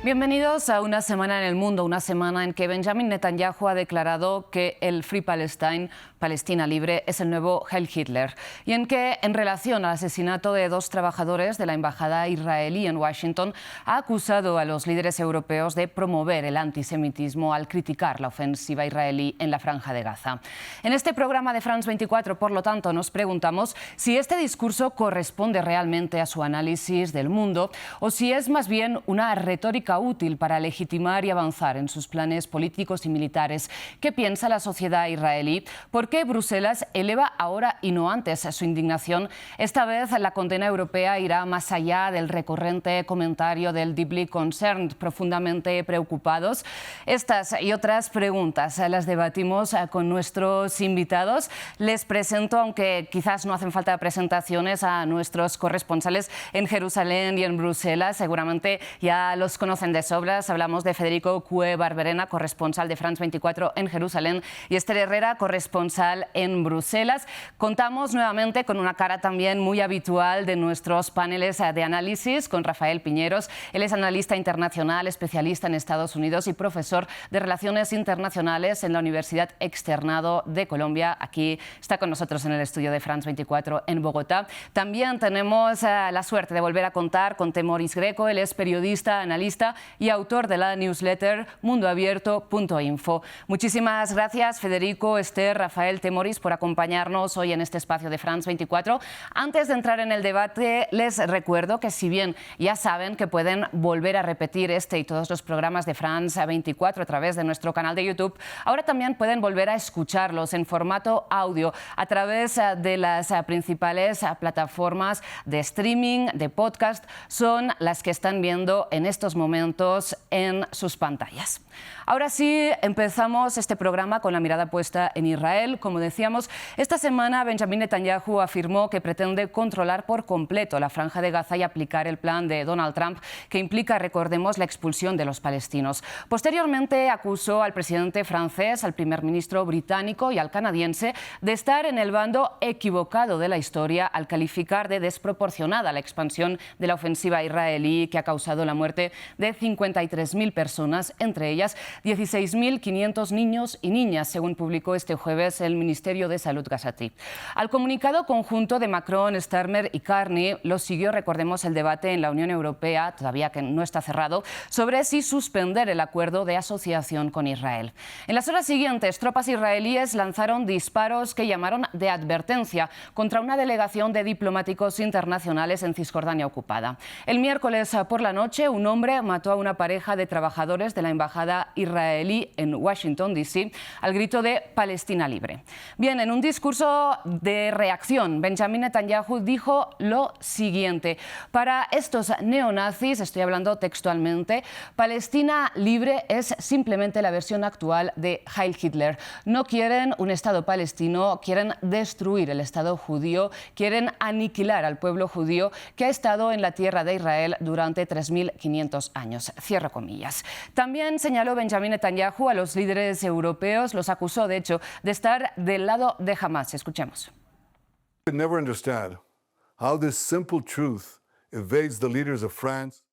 Bienvenidos a Una Semana en el Mundo, una semana en que Benjamin Netanyahu ha declarado que el Free Palestine, Palestina Libre, es el nuevo Heil Hitler, y en que, en relación al asesinato de 2 trabajadores de la embajada israelí en Washington, ha acusado a los líderes europeos de promover el antisemitismo al criticar la ofensiva israelí en la Franja de Gaza. En este programa de France 24, por lo tanto, nos preguntamos si este discurso corresponde realmente a su análisis del mundo o si es más bien una retórica útil para legitimar y avanzar en sus planes políticos y militares. ¿Qué piensa la sociedad israelí? ¿Por qué Bruselas eleva ahora y no antes su indignación? Esta vez la condena europea irá más allá del recurrente comentario del deeply concerned, profundamente preocupados. Estas y otras preguntas las debatimos con nuestros invitados. Les presento, aunque quizás no hacen falta presentaciones, a nuestros corresponsales en Jerusalén y en Bruselas. Seguramente ya los conocen de sobras. Hablamos de Federico Cue Barberena, corresponsal de France 24 en Jerusalén, y Esther Herrera, corresponsal en Bruselas. Contamos nuevamente con una cara también muy habitual de nuestros paneles de análisis, con Rafael Piñeros. Él es analista internacional, especialista en Estados Unidos y profesor de Relaciones Internacionales en la Universidad Externado de Colombia. Aquí está con nosotros en el estudio de France 24 en Bogotá. También tenemos la suerte de volver a contar con Temoris Greco. Él es periodista, analista y autor de la newsletter mundoabierto.info. Muchísimas gracias, Federico, Esther, Rafael, Temoris, por acompañarnos hoy en este espacio de France 24. Antes de entrar en el debate, les recuerdo que, si bien ya saben que pueden volver a repetir este y todos los programas de France 24 a través de nuestro canal de YouTube, ahora también pueden volver a escucharlos en formato audio a través de las principales plataformas de streaming, de podcast. Son las que están viendo en estos momentos en sus pantallas. Ahora sí, empezamos este programa con la mirada puesta en Israel. Como decíamos, esta semana Benjamin Netanyahu afirmó que pretende controlar por completo la Franja de Gaza y aplicar el plan de Donald Trump, que implica, recordemos, la expulsión de los palestinos. Posteriormente acusó al presidente francés, al primer ministro británico y al canadiense de estar en el bando equivocado de la historia al calificar de desproporcionada la expansión de la ofensiva israelí, que ha causado la muerte de 53.000 personas, entre ellas 16.500 niños y niñas, según publicó este jueves el Ministerio de Salud gazatí. Al comunicado conjunto de Macron, Starmer y Carney lo siguió, recordemos, el debate en la Unión Europea, todavía que no está cerrado, sobre si suspender el acuerdo de asociación con Israel. En las horas siguientes, tropas israelíes lanzaron disparos que llamaron de advertencia contra una delegación de diplomáticos internacionales en Cisjordania ocupada. El miércoles por la noche, un hombre mató a una pareja de trabajadores de la embajada israelí en Washington, D.C., al grito de Palestina Libre. Bien, en un discurso de reacción, Benjamin Netanyahu dijo lo siguiente: para estos neonazis, estoy hablando textualmente, Palestina Libre es simplemente la versión actual de Heil Hitler. No quieren un Estado palestino, quieren destruir el Estado judío, quieren aniquilar al pueblo judío que ha estado en la tierra de Israel durante 3.500 años. Cierro comillas. También señaló Benjamin Netanyahu a los líderes europeos, los acusó, de hecho, de estar del lado de Hamás. Escuchemos.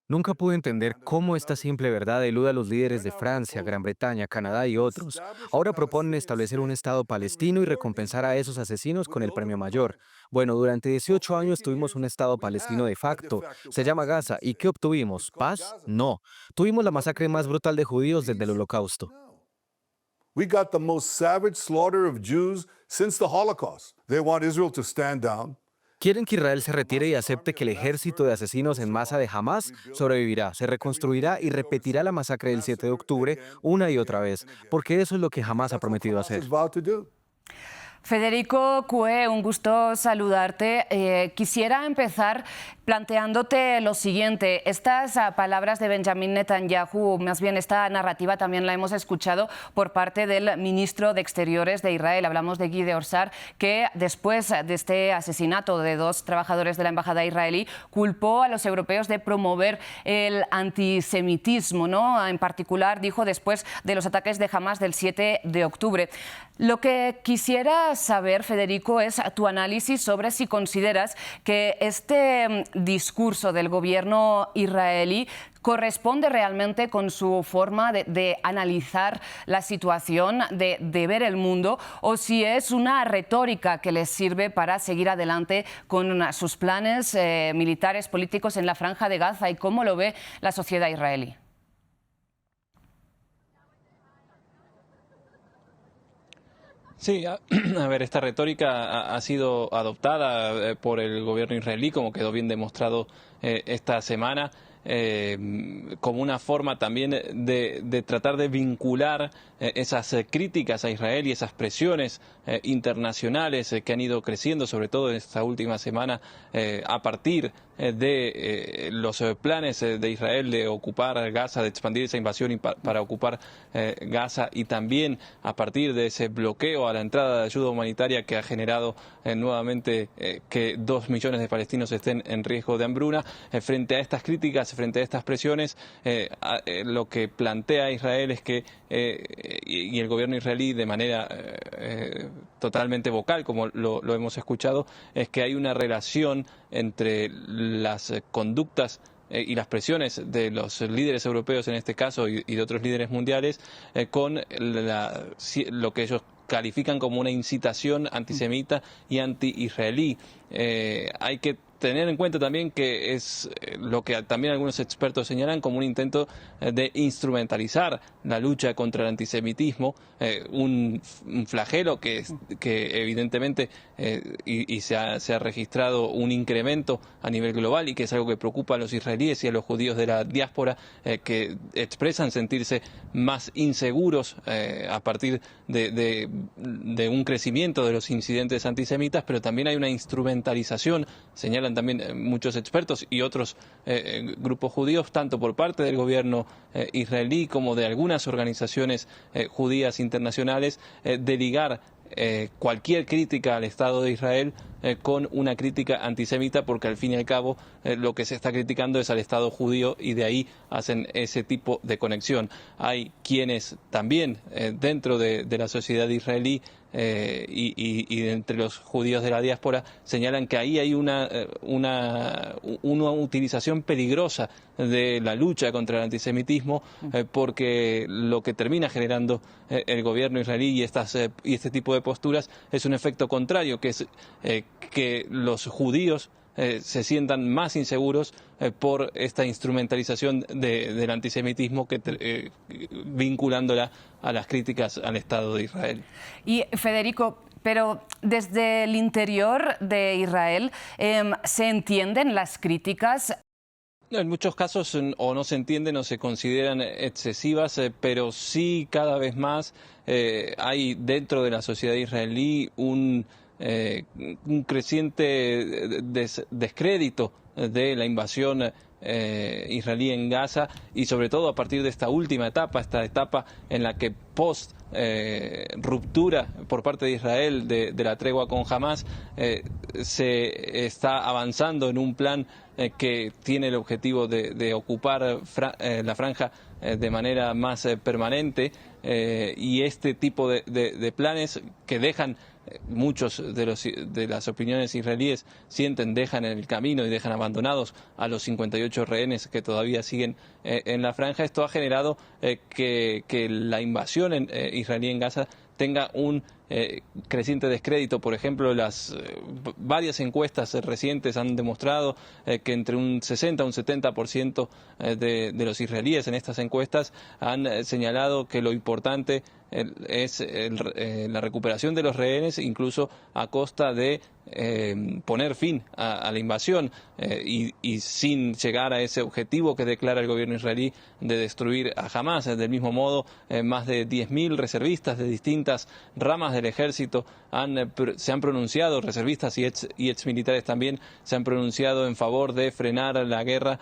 Nunca pude entender cómo esta simple verdad elude a los líderes de Francia, Gran Bretaña, Canadá y otros. Ahora proponen establecer un Estado palestino y recompensar a esos asesinos con el premio mayor. Bueno, durante 18 años tuvimos un Estado palestino de facto. Se llama Gaza. ¿Y qué obtuvimos? ¿Paz? No. Tuvimos la masacre más brutal de judíos desde el Holocausto. We got the most savage slaughter of Jews since the Holocaust. They want Israel to stand down. Quieren que Israel se retire y acepte que el ejército de asesinos en masa de Hamás sobrevivirá, se reconstruirá y repetirá la masacre del 7 de octubre una y otra vez, porque eso es lo que Hamás ha prometido hacer. Federico Cue, un gusto saludarte. Quisiera empezar planteándote lo siguiente. Estas palabras de Benjamin Netanyahu, más bien esta narrativa, también la hemos escuchado por parte del ministro de Exteriores de Israel. Hablamos de Guy Orsar, que después de este asesinato de 2 trabajadores de la embajada israelí, culpó a los europeos de promover el antisemitismo, ¿no? En particular, dijo, después de los ataques de Hamás del 7 de octubre. Lo que quisiera saber, Federico, es tu análisis sobre si consideras que este discurso del gobierno israelí ¿Corresponde realmente con su forma de analizar la situación, de ver el mundo, o si es una retórica que les sirve para seguir adelante con sus planes militares, políticos en la Franja de Gaza, y cómo lo ve la sociedad israelí? Sí, a ver, esta retórica ha sido adoptada por el gobierno israelí, como quedó bien demostrado esta semana, como una forma también de tratar de vincular esas críticas a Israel y esas presiones internacionales que han ido creciendo, sobre todo en esta última semana, a partir de los planes de Israel de ocupar Gaza, de expandir esa invasión para ocupar Gaza, y también a partir de ese bloqueo a la entrada de ayuda humanitaria que ha generado nuevamente que 2 millones de palestinos estén en riesgo de hambruna. Frente a estas críticas, frente a estas presiones, lo que plantea Israel es que, y el gobierno israelí de manera totalmente vocal, como lo hemos escuchado, es que hay una relación entre las conductas y las presiones de los líderes europeos en este caso y de otros líderes mundiales con lo que ellos califican como una incitación antisemita y anti-israelí. Hay que tener en cuenta también que es lo que también algunos expertos señalan como un intento de instrumentalizar la lucha contra el antisemitismo, un flagelo que evidentemente se ha registrado un incremento a nivel global y que es algo que preocupa a los israelíes y a los judíos de la diáspora, que expresan sentirse más inseguros a partir de un crecimiento de los incidentes antisemitas, pero también hay una instrumentalización, señalan también muchos expertos y otros grupos judíos, tanto por parte del gobierno israelí como de algunas organizaciones judías internacionales, de ligar cualquier crítica al Estado de Israel con una crítica antisemita, porque al fin y al cabo lo que se está criticando es al Estado judío y de ahí hacen ese tipo de conexión. Hay quienes también dentro de la sociedad israelí y entre los judíos de la diáspora señalan que ahí hay una utilización peligrosa de la lucha contra el antisemitismo, porque lo que termina generando el gobierno israelí y este tipo de posturas es un efecto contrario, que es que los judíos se sientan más inseguros por esta instrumentalización del antisemitismo, vinculándola a las críticas al Estado de Israel. Y Federico, pero desde el interior de Israel, ¿se entienden las críticas? En muchos casos o no se entienden o se consideran excesivas, pero sí cada vez más hay dentro de la sociedad israelí un creciente descrédito de la invasión israelí en Gaza, y sobre todo a partir de esta última etapa, esta etapa en la que post ruptura por parte de Israel de la tregua con Hamás, se está avanzando en un plan que tiene el objetivo de ocupar la franja de manera más permanente, y este tipo de planes que dejan muchos de las opiniones israelíes dejan en el camino y dejan abandonados a los 58 rehenes que todavía siguen en la franja. Esto ha generado que la invasión israelí en Gaza tenga un creciente descrédito. Por ejemplo, las varias encuestas recientes han demostrado que entre un 60 y un 70% de los israelíes en estas encuestas han señalado que lo importante es la recuperación de los rehenes, incluso a costa de poner fin a la invasión, y sin llegar a ese objetivo que declara el gobierno israelí de destruir a Hamás. Del mismo modo, más de 10.000 reservistas de distintas ramas del ejército se han pronunciado, reservistas y exmilitares también, se han pronunciado en favor de frenar la guerra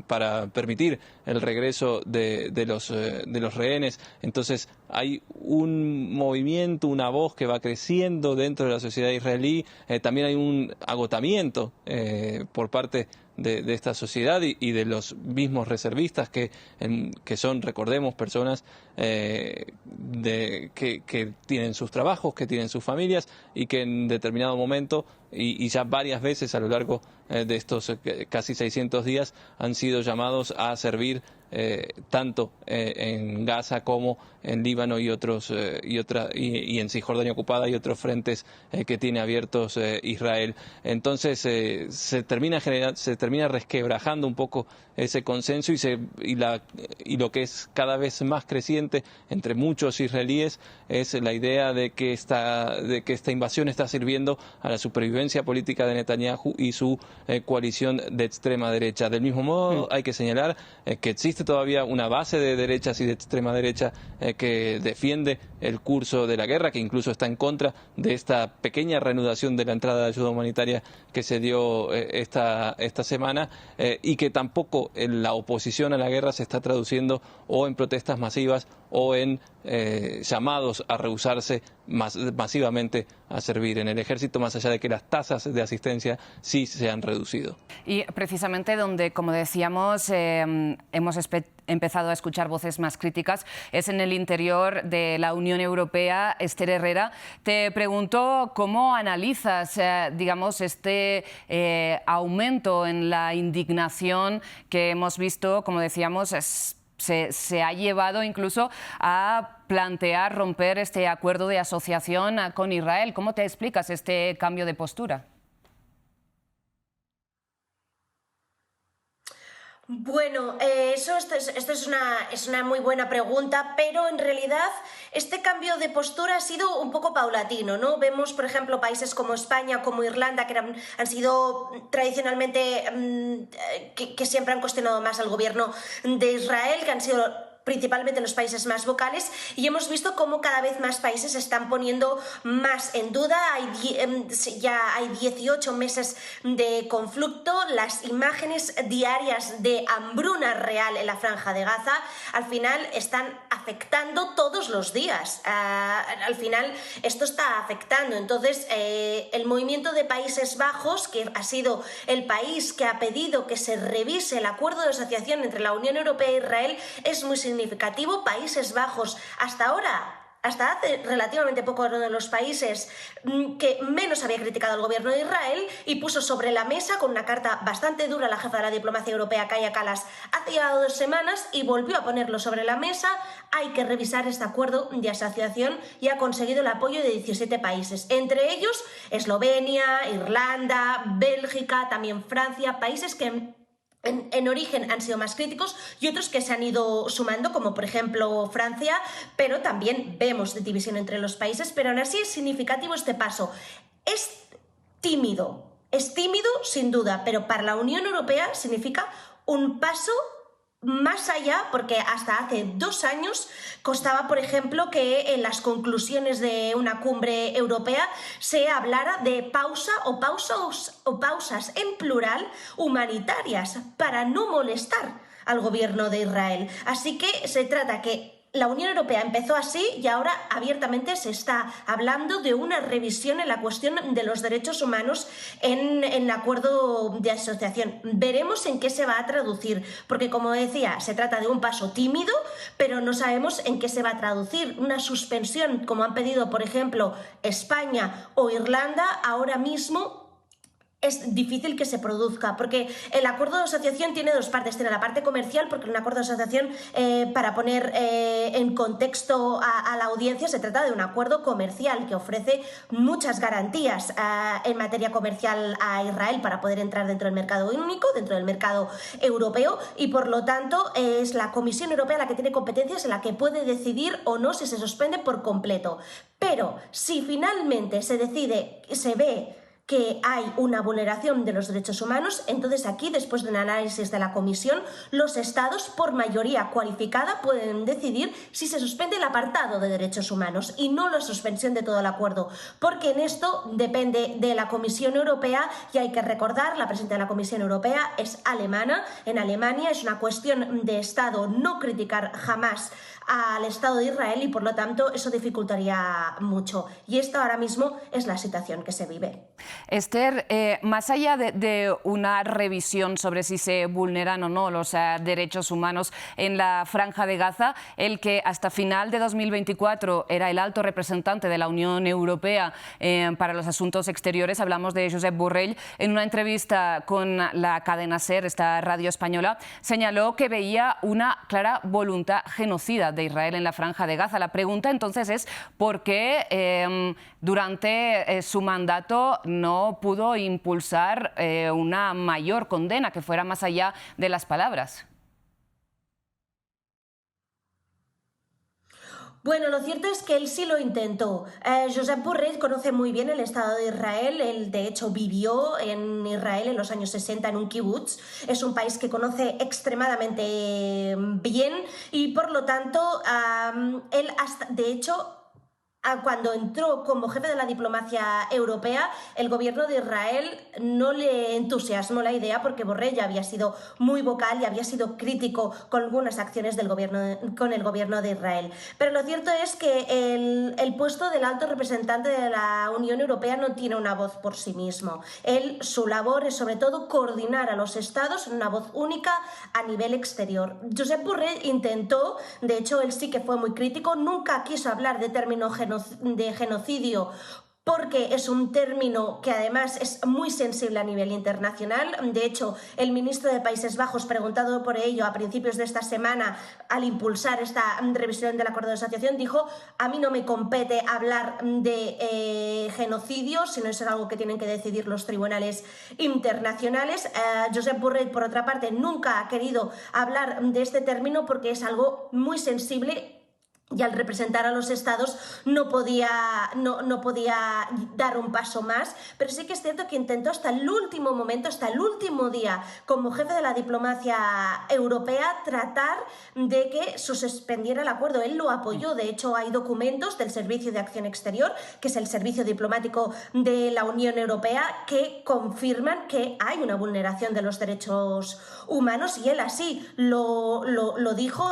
para permitir el regreso de los rehenes. Entonces hay un movimiento, una voz que va creciendo dentro de la sociedad israelí. También hay un agotamiento por parte de esta sociedad y de los mismos reservistas que son, recordemos, personas que tienen sus trabajos, que tienen sus familias y que en determinado momento y ya varias veces a lo largo de estos casi 600 días han sido llamados a servir tanto en Gaza como en Líbano y en Cisjordania ocupada y otros frentes que tiene abiertos Israel. Entonces se termina resquebrajando un poco ese consenso y lo que es cada vez más creciente entre muchos israelíes es la idea de que esta invasión está sirviendo a la supervivencia política de Netanyahu y su coalición de extrema derecha. Del mismo modo, hay que señalar que existe todavía una base de derechas y de extrema derecha que defiende el curso de la guerra, que incluso está en contra de esta pequeña reanudación de la entrada de ayuda humanitaria que se dio esta semana y que tampoco en la oposición a la guerra se está traduciendo o en protestas masivas o en llamados a rehusarse masivamente a servir en el ejército, más allá de que las tasas de asistencia sí se han reducido. Y precisamente donde, como decíamos, hemos empezado a escuchar voces más críticas es en el interior de la Unión Europea. Esther Herrera, te pregunto cómo analizas, digamos, este aumento en la indignación que hemos visto, como decíamos, se ha llevado incluso a plantear romper este acuerdo de asociación con Israel. ¿Cómo te explicas este cambio de postura? Bueno, esto es una muy buena pregunta, pero en realidad este cambio de postura ha sido un poco paulatino, ¿no? Vemos, por ejemplo, países como España, como Irlanda, que han sido tradicionalmente, que siempre han cuestionado más al gobierno de Israel, que han sido principalmente los países más vocales, y hemos visto cómo cada vez más países se están poniendo más en duda. Ya hay 18 meses de conflicto, las imágenes diarias de hambruna real en la franja de Gaza al final están afectando todos los días. Al final esto está afectando. Entonces el movimiento de Países Bajos, que ha sido el país que ha pedido que se revise el acuerdo de asociación entre la Unión Europea e Israel, es muy significativo. Países Bajos, hasta hace relativamente poco, era uno de los países que menos había criticado al gobierno de Israel y puso sobre la mesa con una carta bastante dura a la jefa de la diplomacia europea, Kaja Kallas, hace ya 2 semanas, y volvió a ponerlo sobre la mesa. Hay que revisar este acuerdo de asociación y ha conseguido el apoyo de 17 países, entre ellos Eslovenia, Irlanda, Bélgica, también Francia, países que en origen han sido más críticos y otros que se han ido sumando, como por ejemplo Francia, pero también vemos división entre los países, pero aún así es significativo este paso. Es tímido sin duda, pero para la Unión Europea significa un paso más allá, porque hasta hace 2 años costaba, por ejemplo, que en las conclusiones de una cumbre europea se hablara de pausa o pausas en plural humanitarias para no molestar al gobierno de Israel. Así que se trata que la Unión Europea empezó así y ahora abiertamente se está hablando de una revisión en la cuestión de los derechos humanos en el acuerdo de asociación. Veremos en qué se va a traducir, porque como decía, se trata de un paso tímido, pero no sabemos en qué se va a traducir. Una suspensión, como han pedido, por ejemplo, España o Irlanda, ahora mismo es difícil que se produzca, porque el acuerdo de asociación tiene 2 partes. Tiene la parte comercial, porque un acuerdo de asociación, para poner en contexto a la audiencia, se trata de un acuerdo comercial que ofrece muchas garantías en materia comercial a Israel para poder entrar dentro del mercado único, dentro del mercado europeo, y por lo tanto es la Comisión Europea la que tiene competencias, en la que puede decidir o no si se suspende por completo. Pero si finalmente se ve que hay una vulneración de los derechos humanos, entonces aquí, después de un análisis de la Comisión, los Estados, por mayoría cualificada, pueden decidir si se suspende el apartado de derechos humanos y no la suspensión de todo el acuerdo, porque en esto depende de la Comisión Europea, y hay que recordar, la presidenta de la Comisión Europea es alemana. En Alemania es una cuestión de Estado no criticar jamás al Estado de Israel, y por lo tanto eso dificultaría mucho, y esta ahora mismo es la situación que se vive. Esther, más allá de una revisión sobre si se vulneran o no los derechos humanos en la Franja de Gaza, el que hasta final de 2024 era el alto representante de la Unión Europea para los asuntos exteriores, hablamos de Josep Borrell, en una entrevista con la cadena SER, esta radio española, señaló que veía una clara voluntad genocida de Israel en la Franja de Gaza. La pregunta entonces es ¿por qué durante su mandato no pudo impulsar una mayor condena que fuera más allá de las palabras? Bueno, lo cierto es que él sí lo intentó. Josep Borrell conoce muy bien el Estado de Israel. Él, de hecho, vivió en Israel en los años 60 en un kibutz. Es un país que conoce extremadamente bien y, por lo tanto, él hasta, de hecho, cuando entró como jefe de la diplomacia europea, el gobierno de Israel no le entusiasmó la idea porque Borrell ya había sido muy vocal y había sido crítico con algunas acciones del con el gobierno de Israel. Pero lo cierto es que el puesto del alto representante de la Unión Europea no tiene una voz por sí mismo. Su labor es sobre todo coordinar a los estados en una voz única a nivel exterior. Josep Borrell intentó, de hecho él sí que fue muy crítico, nunca quiso hablar de término de genocidio porque es un término que además es muy sensible a nivel internacional. De hecho, el ministro de Países Bajos, preguntado por ello a principios de esta semana, al impulsar esta revisión del acuerdo de asociación, dijo: a mí no me compete hablar de genocidio, sino es algo que tienen que decidir los tribunales internacionales. Josep Borrell, por otra parte, nunca ha querido hablar de este término porque es algo muy sensible y al representar a los estados no podía dar un paso más, pero sí que es cierto que intentó hasta el último momento, hasta el último día, como jefe de la diplomacia europea, tratar de que se suspendiera el acuerdo. Él lo apoyó, de hecho hay documentos del Servicio de Acción Exterior, que es el servicio diplomático de la Unión Europea, que confirman que hay una vulneración de los derechos humanos, y él así lo dijo.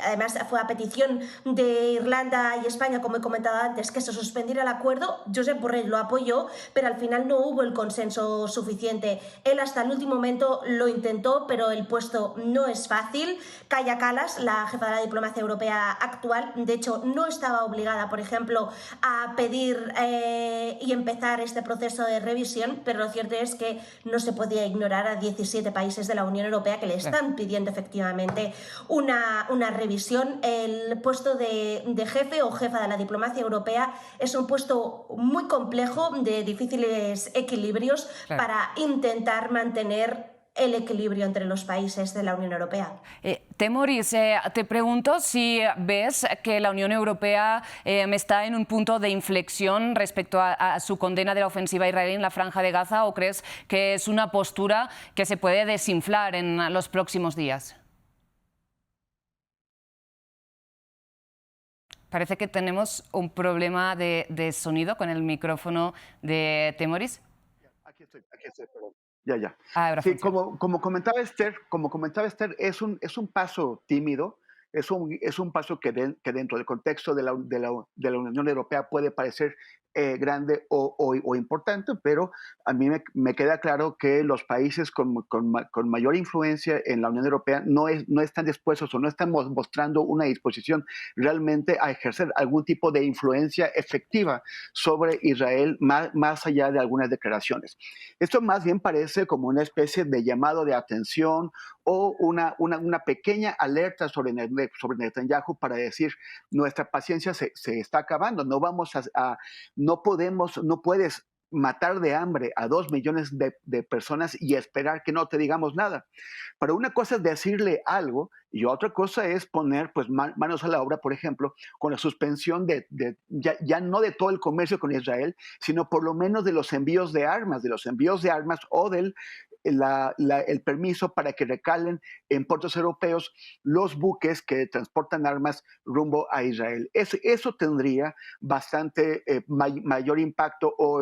Además fue a petición de Irlanda y España, como he comentado antes, que se suspendiera el acuerdo. Josep Borrell lo apoyó, pero al final no hubo el consenso suficiente. Él hasta el último momento lo intentó, pero el puesto no es fácil. Kaja Kallas, la jefa de la diplomacia europea actual, de hecho no estaba obligada, por ejemplo, a pedir y empezar este proceso de revisión, pero lo cierto es que no se podía ignorar a 17 países de la Unión Europea que le están pidiendo efectivamente una revisión. El puesto de jefe o jefa de la diplomacia europea es un puesto muy complejo, de difíciles equilibrios, para intentar mantener el equilibrio entre los países de la Unión Europea. Temoris, te pregunto si ves que la Unión Europea está en un punto de inflexión respecto a su condena de la ofensiva israelí en la Franja de Gaza, o crees que es una postura que se puede desinflar en los próximos días. Parece que tenemos un problema de sonido con el micrófono de Temoris. Aquí estoy, perdón. Ya. Ahora Sí, funciona. como comentaba Esther, es un paso tímido, es un paso que dentro del contexto de la Unión Europea puede parecer grande o importante, pero a mí me queda claro que los países con mayor influencia en la Unión Europea no están dispuestos o no están mostrando una disposición realmente a ejercer algún tipo de influencia efectiva sobre Israel más allá de algunas declaraciones. Esto más bien parece como una especie de llamado de atención o una pequeña alerta sobre Netanyahu para decir: nuestra paciencia se está acabando, no puedes matar de hambre a 2 millones de personas y esperar que no te digamos nada. Pero una cosa es decirle algo y otra cosa es poner pues manos a la obra, por ejemplo, con la suspensión ya no de todo el comercio con Israel, sino por lo menos de los envíos de armas o del el permiso para que recalen en puertos europeos los buques que transportan armas rumbo a Israel. Eso tendría bastante mayor impacto o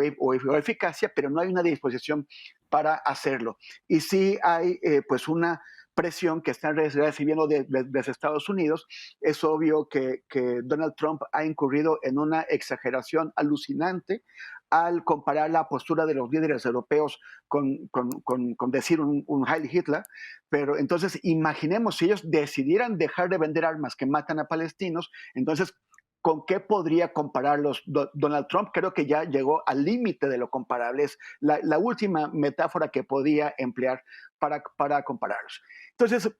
eficacia, pero no hay una disposición para hacerlo. Y sí hay pues una presión que están recibiendo desde Estados Unidos, es obvio que Donald Trump ha incurrido en una exageración alucinante al comparar la postura de los líderes europeos con decir un Heil Hitler, pero entonces imaginemos si ellos decidieran dejar de vender armas que matan a palestinos, entonces ¿con qué podría compararlos Donald Trump? Creo que ya llegó al límite de lo comparable. Es la última metáfora que podía emplear para compararlos. Entonces,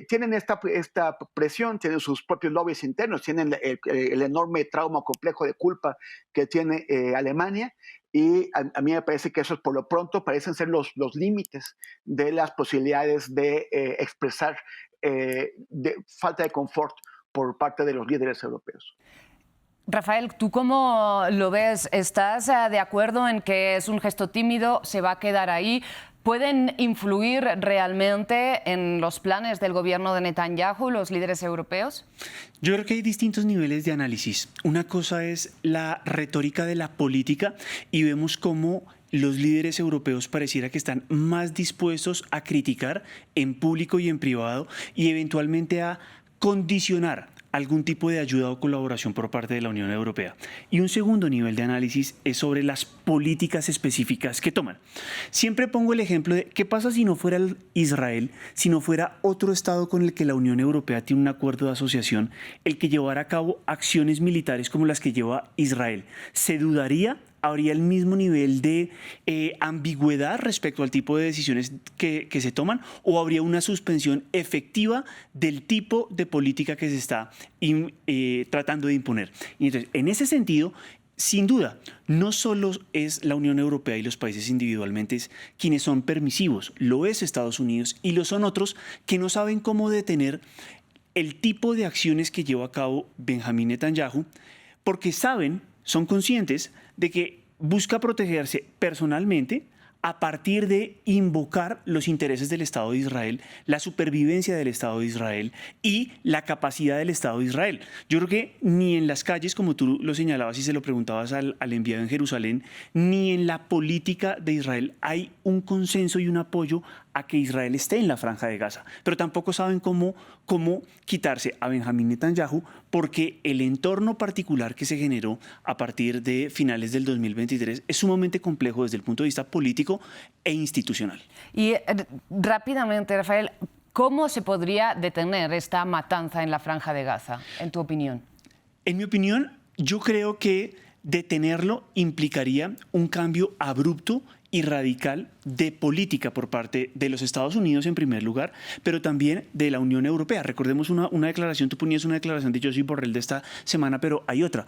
tienen esta presión, tienen sus propios lobbies internos, tienen el enorme trauma complejo de culpa que tiene Alemania, y a mí me parece que esos por lo pronto parecen ser los límites de las posibilidades de expresar de falta de confort por parte de los líderes europeos. Rafael, ¿tú cómo lo ves? ¿Estás de acuerdo en que es un gesto tímido, se va a quedar ahí? ¿Pueden influir realmente en los planes del gobierno de Netanyahu los líderes europeos? Yo creo que hay distintos niveles de análisis. Una cosa es la retórica de la política y vemos cómo los líderes europeos pareciera que están más dispuestos a criticar en público y en privado y eventualmente a condicionar algún tipo de ayuda o colaboración por parte de la Unión Europea. Y un segundo nivel de análisis es sobre las políticas específicas que toman. Siempre pongo el ejemplo de qué pasa si no fuera Israel, si no fuera otro Estado con el que la Unión Europea tiene un acuerdo de asociación, el que llevara a cabo acciones militares como las que lleva Israel. ¿Se dudaría? ¿Habría el mismo nivel de ambigüedad respecto al tipo de decisiones que se toman? ¿O habría una suspensión efectiva del tipo de política que se está tratando de imponer? Y entonces, en ese sentido, sin duda, no solo es la Unión Europea y los países individualmente quienes son permisivos, lo es Estados Unidos y lo son otros que no saben cómo detener el tipo de acciones que lleva a cabo Benjamín Netanyahu, porque son conscientes de que busca protegerse personalmente a partir de invocar los intereses del Estado de Israel, la supervivencia del Estado de Israel y la capacidad del Estado de Israel. Yo creo que ni en las calles, como tú lo señalabas y se lo preguntabas al enviado en Jerusalén, ni en la política de Israel hay un consenso y un apoyo a que Israel esté en la Franja de Gaza, pero tampoco saben cómo quitarse a Benjamín Netanyahu, porque el entorno particular que se generó a partir de finales del 2023 es sumamente complejo desde el punto de vista político e institucional. Y rápidamente, Rafael, ¿cómo se podría detener esta matanza en la Franja de Gaza, en tu opinión? En mi opinión, yo creo que detenerlo implicaría un cambio abrupto y radical de política por parte de los Estados Unidos en primer lugar, pero también de la Unión Europea. Recordemos una declaración, tú ponías una declaración de Josep Borrell de esta semana, pero hay otra.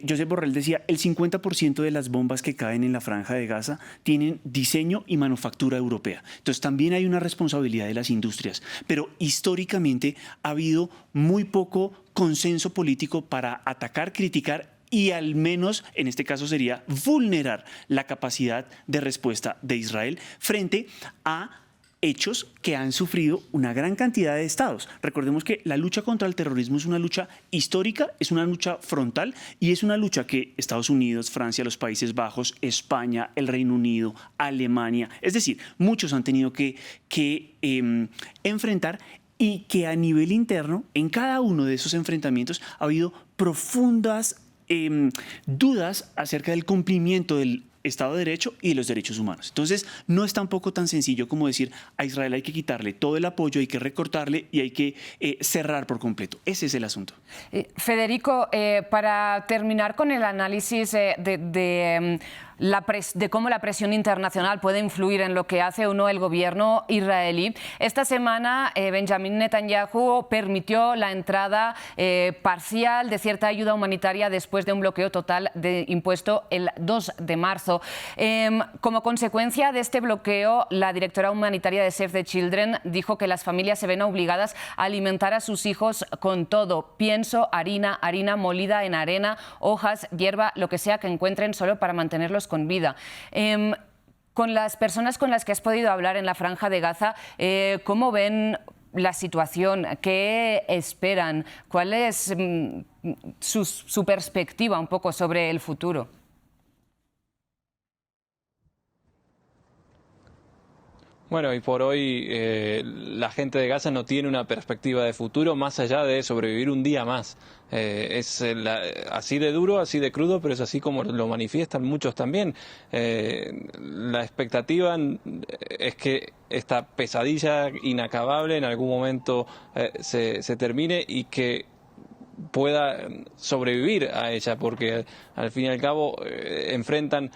Josep Borrell decía, el 50% de las bombas que caen en la Franja de Gaza tienen diseño y manufactura europea. Entonces también hay una responsabilidad de las industrias, pero históricamente ha habido muy poco consenso político para atacar, criticar y al menos, en este caso sería vulnerar la capacidad de respuesta de Israel frente a hechos que han sufrido una gran cantidad de estados. Recordemos que la lucha contra el terrorismo es una lucha histórica, es una lucha frontal y es una lucha que Estados Unidos, Francia, los Países Bajos, España, el Reino Unido, Alemania, es decir, muchos han tenido que enfrentar, y que a nivel interno, en cada uno de esos enfrentamientos, ha habido profundas dudas acerca del cumplimiento del Estado de Derecho y de los derechos humanos. Entonces, no es tampoco tan sencillo como decir a Israel hay que quitarle todo el apoyo, hay que recortarle y hay que cerrar por completo. Ese es el asunto. Federico, para terminar con el análisis de cómo la presión internacional puede influir en lo que hace o no el gobierno israelí. Esta semana Benjamín Netanyahu permitió la entrada parcial de cierta ayuda humanitaria después de un bloqueo total impuesto el 2 de marzo. Como consecuencia de este bloqueo, la directora humanitaria de Save the Children dijo que las familias se ven obligadas a alimentar a sus hijos con todo: pienso, harina molida en arena, hojas, hierba, lo que sea que encuentren, solo para mantenerlos con vida. Con las personas con las que has podido hablar en la Franja de Gaza, ¿cómo ven la situación? ¿Qué esperan? ¿Cuál es su perspectiva un poco sobre el futuro? Bueno, y por hoy la gente de Gaza no tiene una perspectiva de futuro más allá de sobrevivir un día más. Así de duro, así de crudo, pero es así como lo manifiestan muchos también. La expectativa es que esta pesadilla inacabable en algún momento se termine y que pueda sobrevivir a ella, porque al fin y al cabo enfrentan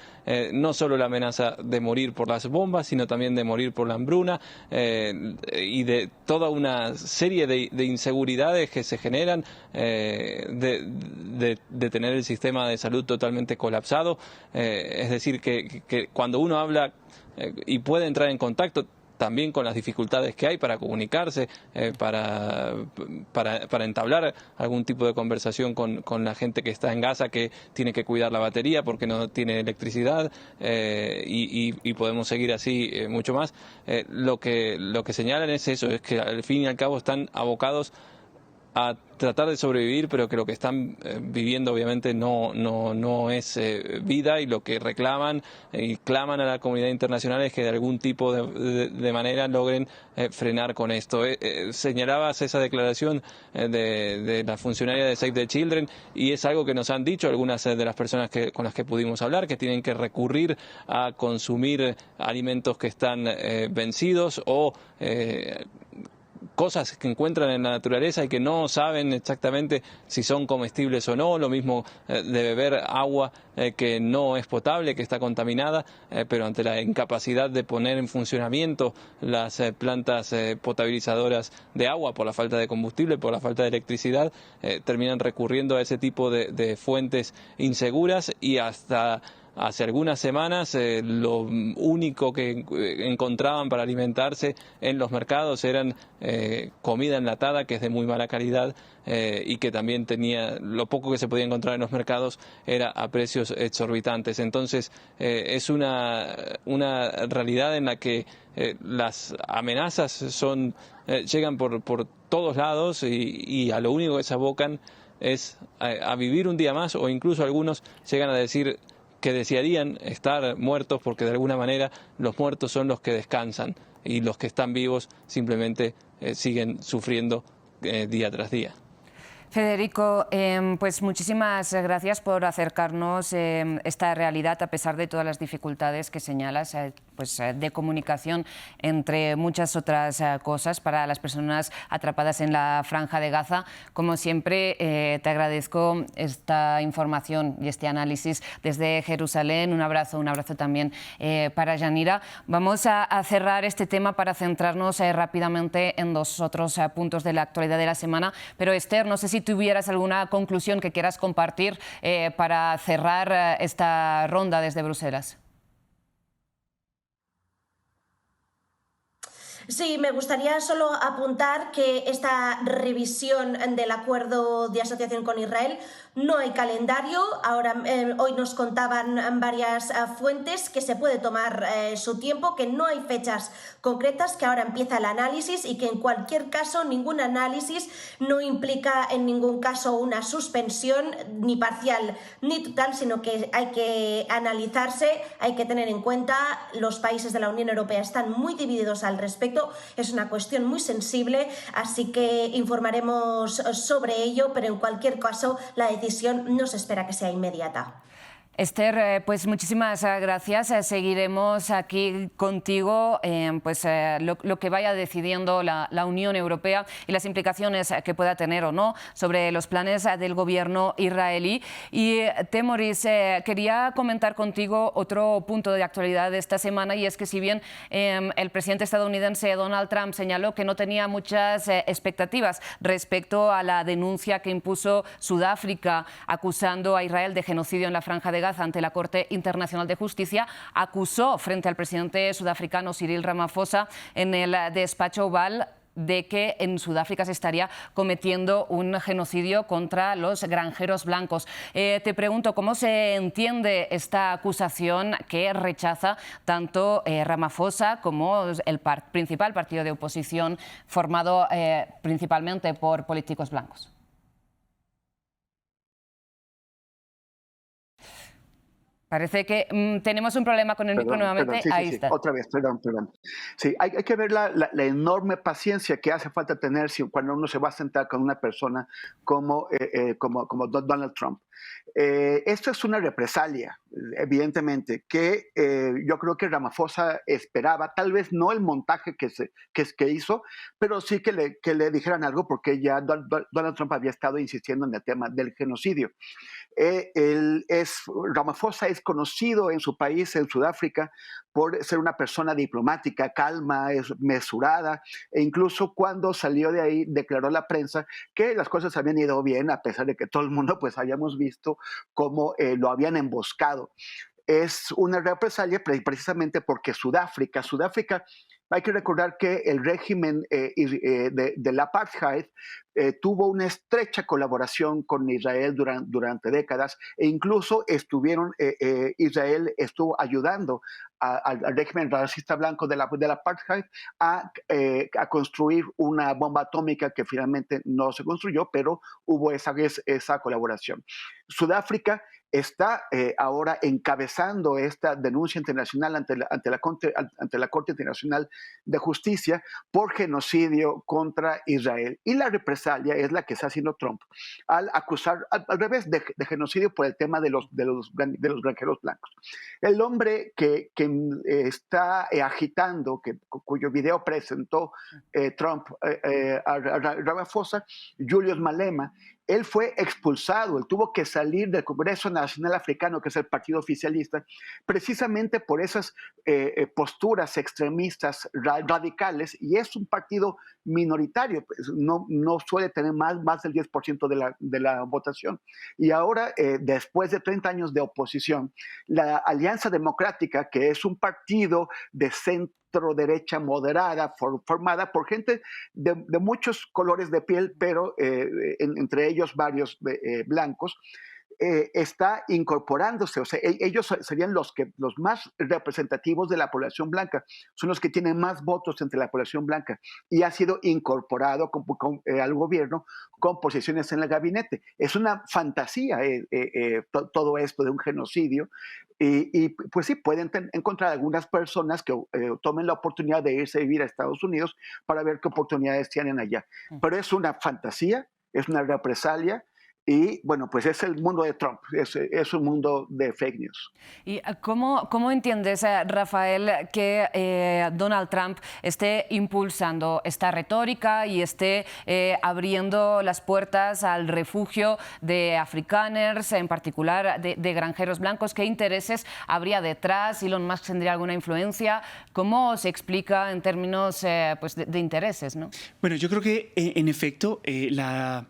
no solo la amenaza de morir por las bombas, sino también de morir por la hambruna y de toda una serie de inseguridades que se generan, de tener el sistema de salud totalmente colapsado. Es decir, que cuando uno habla y puede entrar en contacto también con las dificultades que hay para comunicarse, para entablar algún tipo de conversación con la gente que está en Gaza, que tiene que cuidar la batería porque no tiene electricidad, y podemos seguir así mucho más. Lo que señalan es eso, es que al fin y al cabo están abocados a tratar de sobrevivir, pero que lo que están viviendo obviamente no es vida, y lo que reclaman y claman a la comunidad internacional es que de algún tipo de manera logren frenar con esto. Señalabas esa declaración de la funcionaria de Save the Children, y es algo que nos han dicho algunas de las personas con las que pudimos hablar, que tienen que recurrir a consumir alimentos que están vencidos o cosas que encuentran en la naturaleza y que no saben exactamente si son comestibles o no. Lo mismo de beber agua que no es potable, que está contaminada, pero ante la incapacidad de poner en funcionamiento las plantas potabilizadoras de agua por la falta de combustible, por la falta de electricidad, terminan recurriendo a ese tipo de fuentes inseguras, y hasta hace algunas semanas lo único que encontraban para alimentarse en los mercados eran comida enlatada, que es de muy mala calidad, y que también lo poco que se podía encontrar en los mercados era a precios exorbitantes. Entonces es una realidad en la que las amenazas llegan por todos lados, y a lo único que se abocan es a vivir un día más, o incluso algunos llegan a decir que desearían estar muertos, porque de alguna manera los muertos son los que descansan y los que están vivos simplemente siguen sufriendo día tras día. Federico, pues muchísimas gracias por acercarnos esta realidad, a pesar de todas las dificultades que señalas, de comunicación, entre muchas otras cosas, para las personas atrapadas en la Franja de Gaza. Como siempre, te agradezco esta información y este análisis desde Jerusalén. Un abrazo también para Yanira. Vamos a cerrar este tema para centrarnos rápidamente en dos otros puntos de la actualidad de la semana. Pero Esther, no sé si tuvieras alguna conclusión que quieras compartir para cerrar esta ronda desde Bruselas. Sí, me gustaría solo apuntar que esta revisión del acuerdo de asociación con Israel no hay calendario. Hoy nos contaban varias fuentes que se puede tomar su tiempo, que no hay fechas concretas, que ahora empieza el análisis, y que en cualquier caso ningún análisis no implica en ningún caso una suspensión ni parcial ni total, sino que hay que analizarse, hay que tener en cuenta, los países de la Unión Europea están muy divididos al respecto. Es una cuestión muy sensible, así que informaremos sobre ello, pero en cualquier caso la decisión no se espera que sea inmediata. Esther, pues muchísimas gracias. Seguiremos aquí contigo lo que vaya decidiendo la Unión Europea y las implicaciones que pueda tener o no sobre los planes del gobierno israelí. Y Temoris, quería comentar contigo otro punto de actualidad de esta semana, y es que si bien el presidente estadounidense Donald Trump señaló que no tenía muchas expectativas respecto a la denuncia que impuso Sudáfrica acusando a Israel de genocidio en la Franja de Gaza ante la Corte Internacional de Justicia, acusó frente al presidente sudafricano Cyril Ramaphosa en el despacho Oval de que en Sudáfrica se estaría cometiendo un genocidio contra los granjeros blancos. Te pregunto, ¿cómo se entiende esta acusación que rechaza tanto Ramaphosa como el principal partido de oposición formado principalmente por políticos blancos? Parece que tenemos un problema con el micro nuevamente. Sí, Ahí sí, sí. está. Otra vez, perdón. Sí, hay que ver la enorme paciencia que hace falta tener cuando uno se va a sentar con una persona como Donald Trump. Esto es una represalia, evidentemente, que yo creo que Ramaphosa esperaba, tal vez no el montaje que hizo, pero sí que le dijeran algo, porque ya Donald Trump había estado insistiendo en el tema del genocidio. Ramaphosa es conocido en su país, en Sudáfrica, por ser una persona diplomática, calma, es mesurada, e incluso cuando salió de ahí declaró a la prensa que las cosas habían ido bien, a pesar de que todo el mundo pues habíamos visto cómo lo habían emboscado. Es una represalia precisamente porque Sudáfrica, hay que recordar que el régimen del apartheid tuvo una estrecha colaboración con Israel durante décadas, e incluso Israel estuvo ayudando al régimen racista blanco del apartheid a construir una bomba atómica que finalmente no se construyó, pero hubo esa colaboración. Sudáfrica está ahora encabezando esta denuncia internacional ante la Corte Internacional de Justicia por genocidio contra Israel. Y la represalia es la que está haciendo Trump al acusar, al revés, de genocidio por el tema de los granjeros blancos. El hombre que está agitando, cuyo video presentó Trump a Ramaphosa, Julius Malema, él fue expulsado, él tuvo que salir del Congreso Nacional Africano, que es el partido oficialista, precisamente por esas posturas extremistas radicales, y es un partido minoritario, pues, no suele tener más del 10% de la votación. Y ahora, después de 30 años de oposición, la Alianza Democrática, que es un partido de centro derecha moderada, formada por gente de muchos colores de piel, pero entre ellos varios blancos, está incorporándose. O sea, ellos serían los más representativos de la población blanca, son los que tienen más votos entre la población blanca, y ha sido incorporado al gobierno con posiciones en el gabinete. Es una fantasía todo esto de un genocidio, y pues sí, pueden encontrar algunas personas que tomen la oportunidad de irse a vivir a Estados Unidos para ver qué oportunidades tienen allá. Pero es una fantasía, es una represalia. Y bueno, pues es el mundo de Trump, es un mundo de fake news. ¿Y cómo entiendes, Rafael, que Donald Trump esté impulsando esta retórica y esté abriendo las puertas al refugio de afrikaners, en particular de granjeros blancos? ¿Qué intereses habría detrás? ¿Elon Musk tendría alguna influencia? ¿Cómo se explica en términos pues de intereses, ¿no? Bueno, yo creo que en efecto la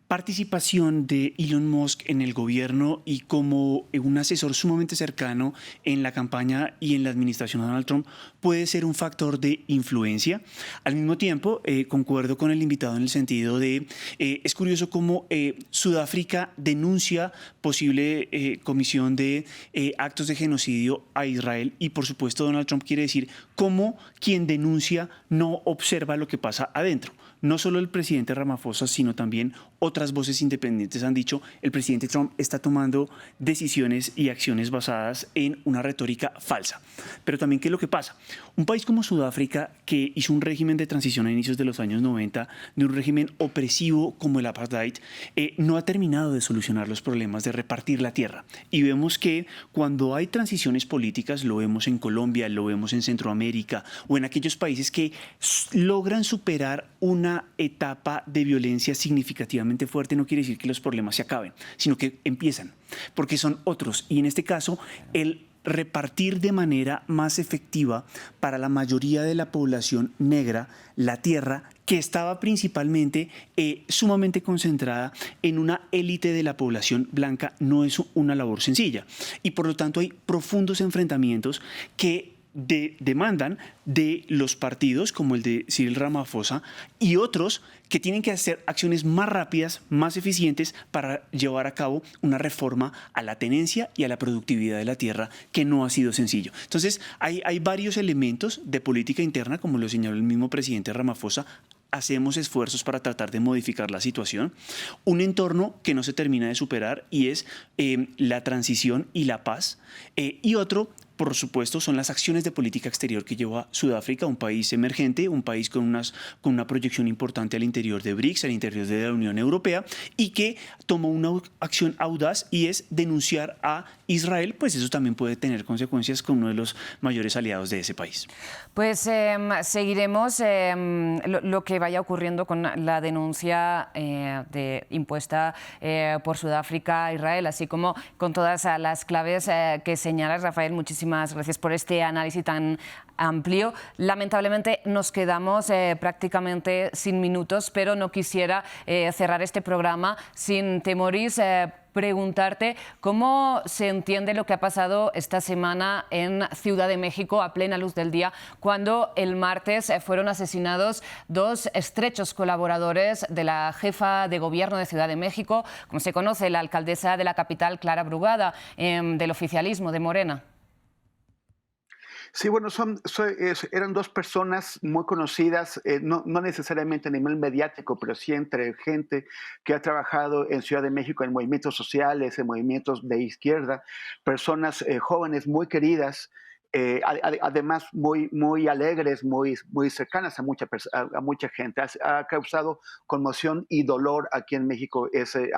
participación de Elon Musk en el gobierno y como un asesor sumamente cercano en la campaña y en la administración de Donald Trump puede ser un factor de influencia. Al mismo tiempo, concuerdo con el invitado en el sentido de, es curioso cómo Sudáfrica denuncia posible comisión de actos de genocidio a Israel, y por supuesto Donald Trump quiere decir cómo quien denuncia no observa lo que pasa adentro. No solo el presidente Ramaphosa, sino también otras voces independientes han dicho el presidente Trump está tomando decisiones y acciones basadas en una retórica falsa. Pero también, ¿qué es lo que pasa? Un país como Sudáfrica, que hizo un régimen de transición a inicios de los años 90, de un régimen opresivo como el apartheid, no ha terminado de solucionar los problemas de repartir la tierra. Y vemos que cuando hay transiciones políticas, lo vemos en Colombia, lo vemos en Centroamérica o en aquellos países que logran superar una etapa de violencia significativamente fuerte, no quiere decir que los problemas se acaben, sino que empiezan, porque son otros. Y en este caso, el repartir de manera más efectiva para la mayoría de la población negra la tierra, que estaba principalmente sumamente concentrada en una élite de la población blanca, no es una labor sencilla. Y por lo tanto hay profundos enfrentamientos que demandan de los partidos como el de Cyril Ramaphosa y otros que tienen que hacer acciones más rápidas, más eficientes para llevar a cabo una reforma a la tenencia y a la productividad de la tierra, que no ha sido sencillo. Entonces hay varios elementos de política interna, como lo señaló el mismo presidente Ramaphosa, hacemos esfuerzos para tratar de modificar la situación. Un entorno que no se termina de superar y es la transición y la paz. Y otro, por supuesto, son las acciones de política exterior que lleva Sudáfrica, un país emergente, un país con una proyección importante al interior de BRICS, al interior de la Unión Europea, y que tomó una acción audaz y es denunciar a Israel, pues eso también puede tener consecuencias con uno de los mayores aliados de ese país. Pues seguiremos lo que vaya ocurriendo con la denuncia impuesta por Sudáfrica a Israel, así como con todas las claves que señalas, Rafael. Muchísimas gracias por este análisis tan amplio. Lamentablemente nos quedamos prácticamente sin minutos, pero no quisiera cerrar este programa sin, Temoris, preguntarte cómo se entiende lo que ha pasado esta semana en Ciudad de México a plena luz del día, cuando el martes fueron asesinados dos estrechos colaboradores de la jefa de gobierno de Ciudad de México, como se conoce, la alcaldesa de la capital, Clara Brugada, del oficialismo de Morena. Sí, bueno, eran dos personas muy conocidas, no necesariamente a nivel mediático, pero sí entre gente que ha trabajado en Ciudad de México en movimientos sociales, en movimientos de izquierda, personas jóvenes muy queridas, además muy alegres, muy cercanas a mucha gente. Ha causado conmoción y dolor aquí en México ese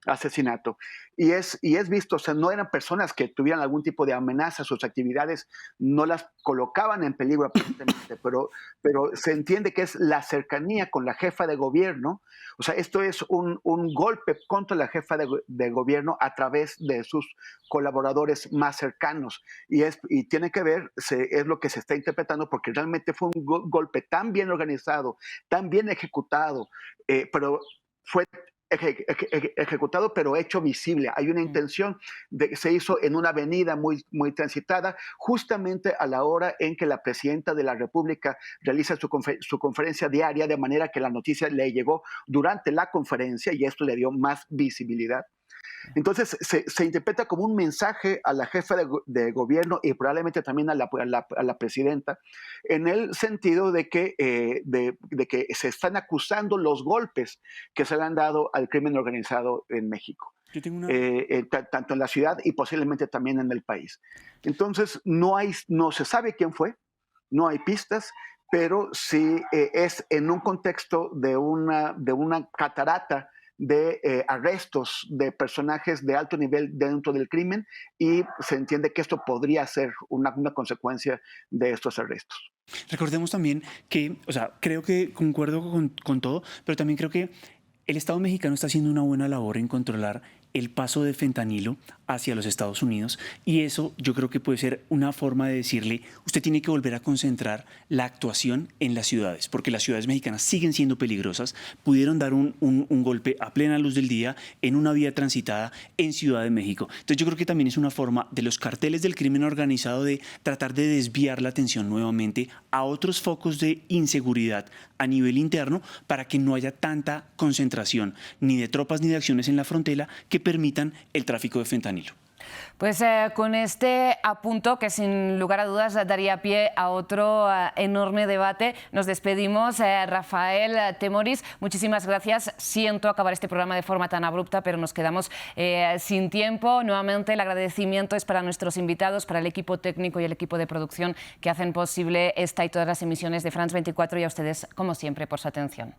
asesinato. Y es visto, o sea, no eran personas que tuvieran algún tipo de amenaza, sus actividades no las colocaban en peligro aparentemente, pero se entiende que es la cercanía con la jefa de gobierno. O sea, esto es un golpe contra la jefa de gobierno a través de sus colaboradores más cercanos. Y tiene que ver, es lo que se está interpretando, porque realmente fue un golpe tan bien organizado, tan bien ejecutado, pero fue ejecutado, pero hecho visible. Hay una intención se hizo en una avenida muy transitada, justamente a la hora en que la presidenta de la República realiza su conferencia diaria, de manera que la noticia le llegó durante la conferencia y esto le dio más visibilidad. Entonces se interpreta como un mensaje a la jefa de gobierno y probablemente también a la presidenta, en el sentido de que se están acusando los golpes que se le han dado al crimen organizado en México. Yo tengo Tanto en la ciudad y posiblemente también en el país. Entonces no se sabe quién fue, no hay pistas, pero sí es en un contexto de una catarata de arrestos de personajes de alto nivel dentro del crimen, y se entiende que esto podría ser una consecuencia de estos arrestos. Recordemos también que, o sea, creo que concuerdo con todo, pero también creo que el Estado mexicano está haciendo una buena labor en controlar el paso de fentanilo hacia los Estados Unidos, y eso yo creo que puede ser una forma de decirle: usted tiene que volver a concentrar la actuación en las ciudades, porque las ciudades mexicanas siguen siendo peligrosas. Pudieron dar un golpe a plena luz del día en una vía transitada en Ciudad de México. Entonces yo creo que también es una forma de los carteles del crimen organizado de tratar de desviar la atención nuevamente a otros focos de inseguridad a nivel interno, para que no haya tanta concentración ni de tropas ni de acciones en la frontera que permitan el tráfico de fentanilo. Pues con este apunto, que sin lugar a dudas daría pie a otro enorme debate, nos despedimos. Rafael, Temoris, muchísimas gracias. Siento acabar este programa de forma tan abrupta, pero nos quedamos sin tiempo. Nuevamente el agradecimiento es para nuestros invitados, para el equipo técnico y el equipo de producción que hacen posible esta y todas las emisiones de France 24, y a ustedes, como siempre, por su atención.